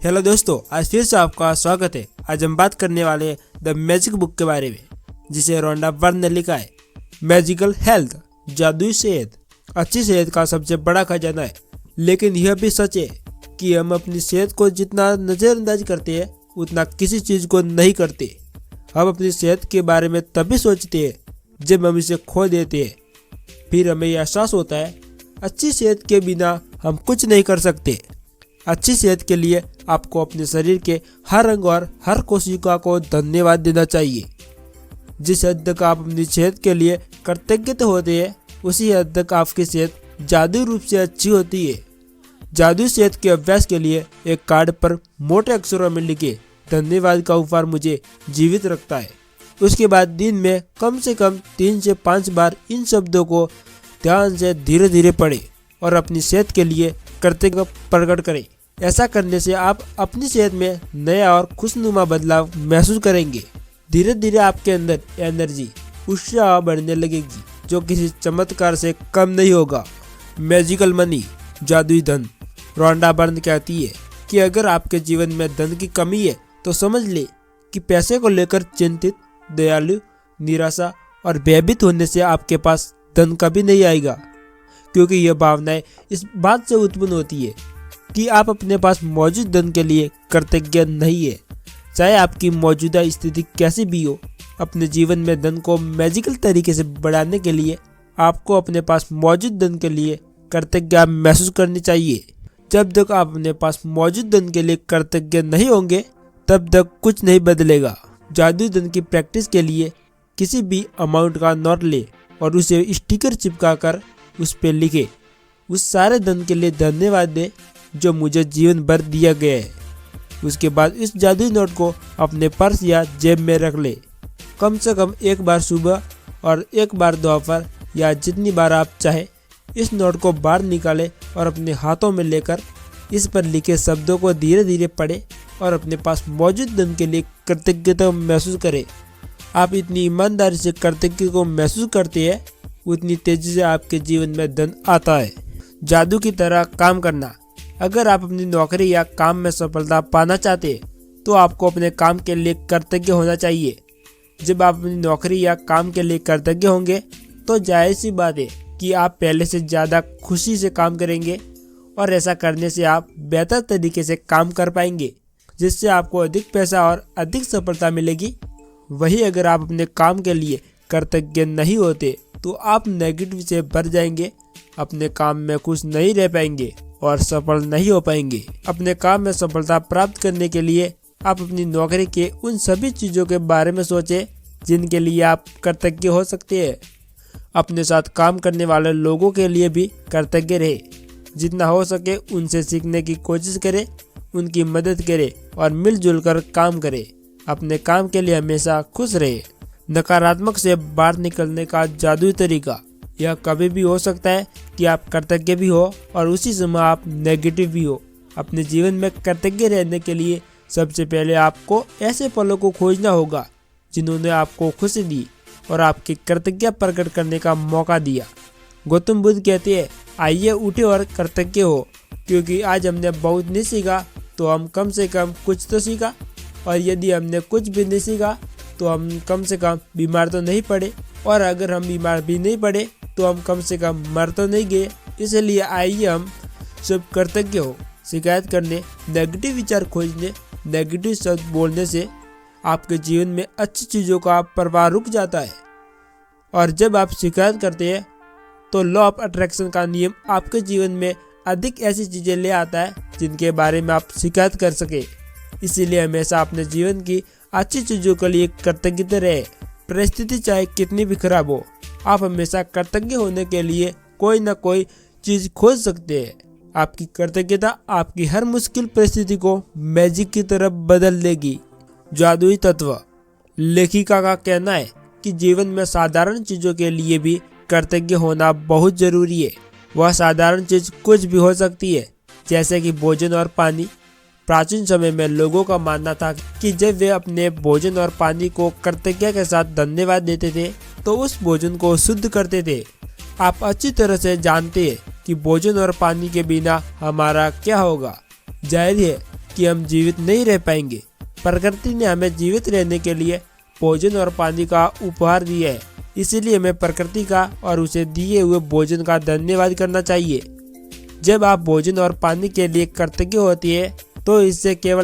Hello दोस्तों, आज फिर से आपका स्वागत है। आज हम बात करने वाले द मैजिक बुक के बारे में, जिसे रोंडा बर्न ने लिखा है। मैजिकल हेल्थ, जादुई सेहत अच्छी सेहत का सबसे बड़ा खजाना है। लेकिन यह भी सच है कि हम अपनी सेहत को जितना नज़रअंदाज करते हैं उतना किसी चीज़ को नहीं करते। हम अपनी सेहत के बारे में तभी सोचते हैं जब हम इसे खो देते हैं। फिर हमें यह एहसास होता है अच्छी सेहत के बिना हम कुछ नहीं कर सकते। अच्छी सेहत के लिए आपको अपने शरीर के हर अंग और हर कोशिका को धन्यवाद देना चाहिए। जिस हद तक आप अपनी सेहत के लिए कृतज्ञ होते हैं, उसी हद तक आपकी सेहत जादुई रूप से अच्छी होती है। जादुई सेहत के अभ्यास के लिए एक कार्ड पर मोटे अक्षरों में लिखे धन्यवाद का उपहार मुझे जीवित रखता है। उसके बाद दिन में कम से कम 3 से 5 बार इन शब्दों को ध्यान से धीरे धीरे पढ़ें और अपनी सेहत के लिए कृतज्ञता प्रकट करें। ऐसा करने से आप अपनी सेहत में नया और खुशनुमा बदलाव महसूस करेंगे। धीरे धीरे आपके अंदर एनर्जी, उत्साह बढ़ने लगेगी, जो किसी चमत्कार से कम नहीं होगा। मैजिकल मनी, जादुई धन। रोंडा बर्न कहती है कि अगर आपके जीवन में धन की कमी है तो समझ ले कि पैसे को लेकर चिंतित, दयालु, निराशा और भयभीत होने से आपके पास धन कभी नहीं आएगा। क्योंकि यह भावनाएं इस बात से उत्पन्न होती है कि आप अपने पास मौजूद धन के लिए कृतज्ञ नहीं है। चाहे आपकी मौजूदा स्थिति कैसी भी हो, अपने जीवन में धन को मैजिकल तरीके से बढ़ाने के लिए आपको अपने पास मौजूद धन के लिए कृतज्ञता महसूस करनी चाहिए। जब तक आप अपने पास मौजूद धन के लिए कृतज्ञ नहीं होंगे, तब तक कुछ नहीं बदलेगा। जादुई धन की प्रैक्टिस के लिए किसी भी अमाउंट का नोट ले और उसे स्टिकर चिपका कर उस पर लिखे, उस सारे धन के लिए धन्यवाद दे जो मुझे जीवन भर दिया गया है। उसके बाद इस जादुई नोट को अपने पर्स या जेब में रख ले। कम से कम एक बार सुबह और एक बार दोपहर या जितनी बार आप चाहे इस नोट को बाहर निकालें और अपने हाथों में लेकर इस पर लिखे शब्दों को धीरे धीरे पढ़ें और अपने पास मौजूद धन के लिए कृतज्ञता महसूस करें। आप इतनी ईमानदारी से कृतज्ञता को महसूस करते हैं, उतनी तेजी से आपके जीवन में धन आता है। जादू की तरह काम करना। अगर आप अपनी नौकरी या काम में सफलता पाना चाहते हैं तो आपको अपने काम के लिए कृतज्ञ होना चाहिए। जब आप अपनी नौकरी या काम के लिए कृतज्ञ होंगे तो जाहिर सी बात है कि आप पहले से ज़्यादा खुशी से काम करेंगे और ऐसा करने से आप बेहतर तरीके से काम कर पाएंगे, जिससे आपको अधिक पैसा और अधिक सफलता मिलेगी। वहीं अगर आप अपने काम के लिए कृतज्ञ नहीं होते तो आप नेगेटिव से भर जाएंगे, अपने काम में खुश नहीं रह पाएंगे और सफल नहीं हो पाएंगे। अपने काम में सफलता प्राप्त करने के लिए आप अपनी नौकरी के उन सभी चीज़ों के बारे में सोचें जिनके लिए आप कृतज्ञ हो सकते हैं। अपने साथ काम करने वाले लोगों के लिए भी कृतज्ञ रहे। जितना हो सके उनसे सीखने की कोशिश करें, उनकी मदद करें और मिलजुल कर काम करें। अपने काम के लिए हमेशा खुश रहे। नकारात्मक से बाहर निकलने का जादुई तरीका। यह कभी भी हो सकता है कि आप कृतज्ञ भी हो और उसी समय आप नेगेटिव भी हो। अपने जीवन में कृतज्ञ रहने के लिए सबसे पहले आपको ऐसे पलों को खोजना होगा जिन्होंने आपको खुशी दी और आपकी कृतज्ञता प्रकट करने का मौका दिया। गौतम बुद्ध कहते हैं, आइए उठे और कृतज्ञ हो, क्योंकि आज हमने बहुत नहीं सीखा तो हम कम से कम कुछ तो सीखा, और यदि हमने कुछ भी नहीं सीखा तो हम कम से कम बीमार तो नहीं पड़े, और अगर हम बीमार भी नहीं पड़े तो हम कम से कम मर तो नहीं गए। इसलिए आइए हम सब कृतज्ञ हो। शिकायत करने, नेगेटिव विचार खोजने, नेगेटिव शब्द बोलने से आपके जीवन में अच्छी चीज़ों का प्रवाह रुक जाता है। और जब आप शिकायत करते हैं तो लॉ ऑफ अट्रैक्शन का नियम आपके जीवन में अधिक ऐसी चीज़ें ले आता है जिनके बारे में आप शिकायत कर सके। इसीलिए हमेशा अपने जीवन की अच्छी चीज़ों के लिए कृतज्ञ रहे। परिस्थिति चाहे कितनी भी खराब हो, आप हमेशा कृतज्ञ होने के लिए कोई ना कोई चीज़ खोज सकते हैं। आपकी कृतज्ञता आपकी हर मुश्किल परिस्थिति को मैजिक की तरफ बदल देगी। जादुई तत्व। लेखिका का कहना है कि जीवन में साधारण चीज़ों के लिए भी कृतज्ञ होना बहुत ज़रूरी है। वह साधारण चीज़ कुछ भी हो सकती है, जैसे कि भोजन और पानी। प्राचीन समय में लोगों का मानना था कि जब वे अपने भोजन और पानी को कृतज्ञता के साथ धन्यवाद देते थे तो उस भोजन को शुद्ध करते थे। आप अच्छी तरह से जानते हैं कि भोजन और पानी के बिना हमारा क्या होगा। जाहिर है कि हम जीवित नहीं रह पाएंगे। प्रकृति ने हमें जीवित रहने के लिए भोजन और पानी का उपहार दिया है, इसीलिए हमें प्रकृति का और उसे दिए हुए भोजन का धन्यवाद करना चाहिए। जब आप भोजन और पानी के लिए कृतज्ञ होती है तो इससे केवल